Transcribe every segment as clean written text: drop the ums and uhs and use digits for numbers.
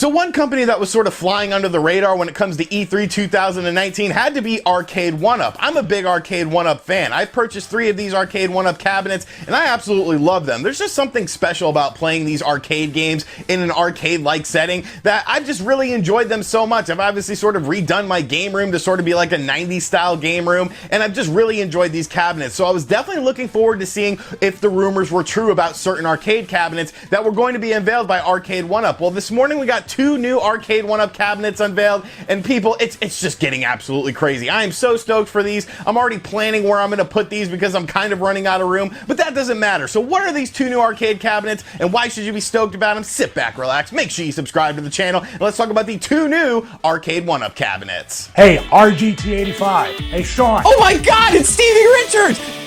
So one company that was sort of flying under the radar when it comes to E3 2019 had to be Arcade1Up. I'm a big Arcade1Up fan. I've purchased 3 of these Arcade1Up cabinets, and I absolutely love them. There's just something special about playing these arcade games in an arcade-like setting that I've just really enjoyed them so much. I've obviously sort of redone my game room to sort of be like a 90s style game room, and I've just really enjoyed these cabinets. So I was definitely looking forward to seeing if the rumors were true about certain arcade cabinets that were going to be unveiled by Arcade1Up. Well, this morning we got 2 new Arcade1Up cabinets unveiled, and people, it's just getting absolutely crazy. I am so stoked for these. I'm already planning where I'm going to put these because I'm kind of running out of room, but that doesn't matter. So what are these 2 new arcade cabinets, and why should you be stoked about them? Sit back, relax, make sure you subscribe to the channel, and let's talk about the 2 new Arcade1Up cabinets. Hey, RGT85. Hey, Sean. Oh my God, it's Stevie Richards!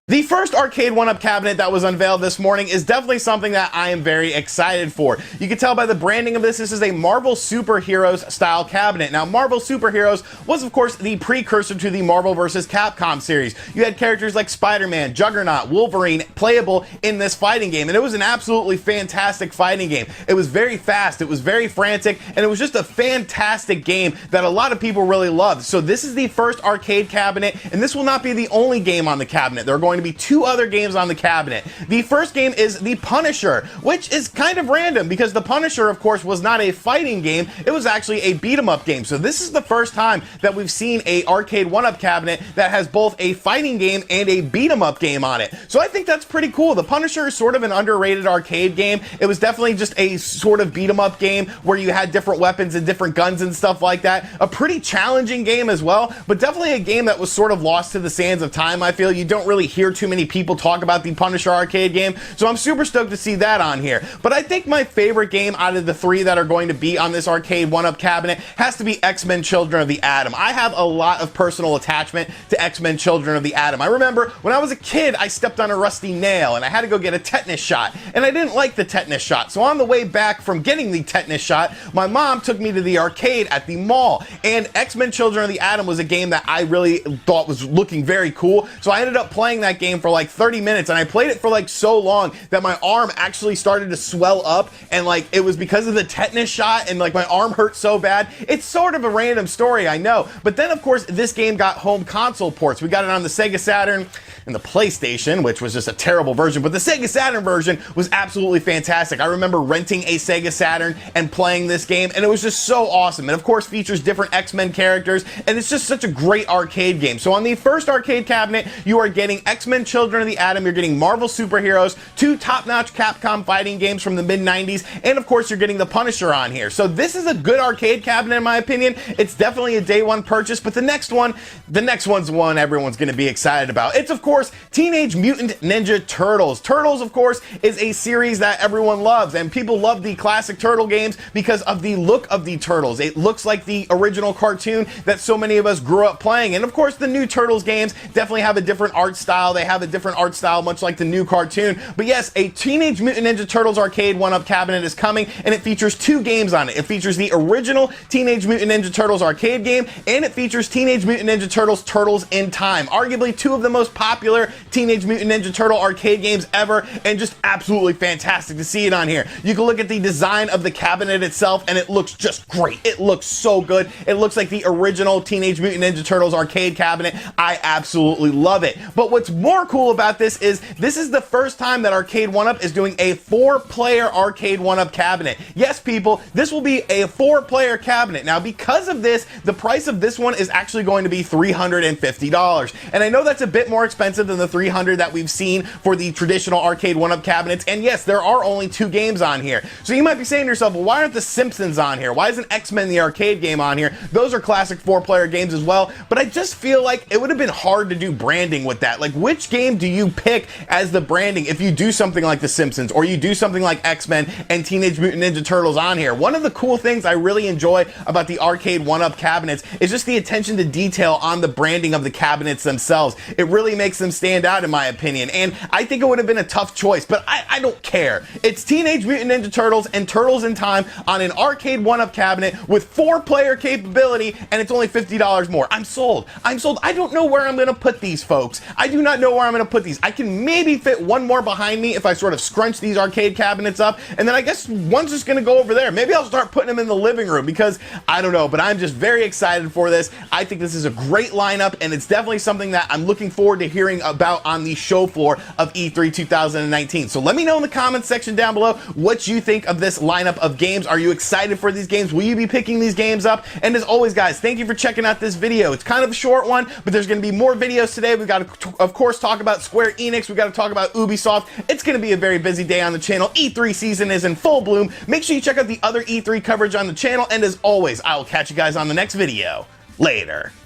The first Arcade1Up cabinet that was unveiled this morning is definitely something that I am very excited for. You can tell by the branding of this is a Marvel Superheroes style cabinet. Now, Marvel Superheroes was, of course, the precursor to the Marvel vs. Capcom series. You had characters like Spider-Man, Juggernaut, Wolverine playable in this fighting game, and it was an absolutely fantastic fighting game. It was very fast, it was very frantic, and it was just a fantastic game that a lot of people really loved. So this is the first arcade cabinet, and this will not be the only game on the cabinet. There are going to be 2 other games on the cabinet. The first game is The Punisher, which is kind of random because The Punisher, of course, was not a fighting game. It was actually a beat-em-up game. So this is the first time that we've seen a Arcade1Up cabinet that has both a fighting game and a beat-em-up game on it. So I think that's pretty cool. The Punisher is sort of an underrated arcade game. It was definitely just a sort of beat-em-up game where you had different weapons and different guns and stuff like that. A pretty challenging game as well, but definitely a game that was sort of lost to the sands of time. I feel you don't really hear too many people talk about the Punisher arcade game, so I'm super stoked to see that on here. But I think my favorite game out of the 3 that are going to be on this Arcade1Up cabinet has to be X-Men Children of the Atom. I have a lot of personal attachment to X-Men Children of the Atom. I remember when I was a kid, I stepped on a rusty nail and I had to go get a tetanus shot, and I didn't like the tetanus shot. So on the way back from getting the tetanus shot, my mom took me to the arcade at the mall, and X-Men Children of the Atom was a game that I really thought was looking very cool. So I ended up playing that game for like 30 minutes, and I played it for like so long that my arm actually started to swell up, and like it was because of the tetanus shot, and like my arm hurt so bad. It's sort of a random story, I know, but then of course this game got home console ports. We got it on the Sega Saturn and the PlayStation, which was just a terrible version, but the Sega Saturn version was absolutely fantastic. I remember renting a Sega Saturn and playing this game, and it was just so awesome. And of course features different X-Men characters, and it's just such a great arcade game. So on the first arcade cabinet, you are getting X-Men Children of the Atom, you're getting Marvel Superheroes, 2 top-notch Capcom fighting games from the mid-90s, and of course you're getting The Punisher on here. So this is a good arcade cabinet in my opinion. It's definitely a day 1 purchase, but the next one's one everyone's going to be excited about. It's of course Teenage Mutant Ninja Turtles. Turtles, of course, is a series that everyone loves, and people love the classic Turtle games because of the look of the Turtles. It looks like the original cartoon that so many of us grew up playing, and of course the new Turtles games definitely have a different art style. They have a different art style much like the new cartoon. But yes, a Teenage Mutant Ninja Turtles Arcade1Up cabinet is coming, and it features 2 games on it. It features the original Teenage Mutant Ninja Turtles arcade game, and it features Teenage Mutant Ninja Turtles Turtles in Time. Arguably 2 of the most popular Teenage Mutant Ninja Turtle arcade games ever, and just absolutely fantastic to see it on here. You can look at the design of the cabinet itself, and it looks just great. It looks so good. It looks like the original Teenage Mutant Ninja Turtles arcade cabinet. I absolutely love it. But what's more cool about this is the first time that Arcade1Up is doing a 4-player Arcade1Up cabinet. Yes, people, this will be a 4-player cabinet. Now, because of this, the price of this one is actually going to be $350. And I know that's a bit more expensive than the $300 that we've seen for the traditional Arcade1Up cabinets. And yes, there are only 2 games on here. So you might be saying to yourself, well, why aren't the Simpsons on here? Why isn't X-Men the arcade game on here? Those are classic 4-player games as well. But I just feel like it would have been hard to do branding with that. Like, which game do you pick as the branding if you do something like The Simpsons or you do something like X-Men and Teenage Mutant Ninja Turtles on here? One of the cool things I really enjoy about the Arcade1Up cabinets is just the attention to detail on the branding of the cabinets themselves. It really makes them stand out in my opinion, and I think it would have been a tough choice, but I don't care. It's Teenage Mutant Ninja Turtles and Turtles in Time on an Arcade1Up cabinet with 4-player capability, and it's only $50 more. I'm sold. I don't know where I'm going to put these, folks. I do not not know where I'm going to put these. I can maybe fit one more behind me if I sort of scrunch these arcade cabinets up, and then I guess one's just going to go over there. Maybe I'll start putting them in the living room because I don't know, but I'm just very excited for this. I think this is a great lineup, and it's definitely something that I'm looking forward to hearing about on the show floor of E3 2019. So let me know in the comments section down below what you think of this lineup of games. Are you excited for these games? Will you be picking these games up? And as always, guys, thank you for checking out this video. It's kind of a short one, but there's going to be more videos today. We've got to, of course, talk about Square Enix. We've got to talk about Ubisoft. It's going to be a very busy day on the channel. E3 season is in full bloom. Make sure you check out the other E3 coverage on the channel. And as always, I will catch you guys on the next video. Later.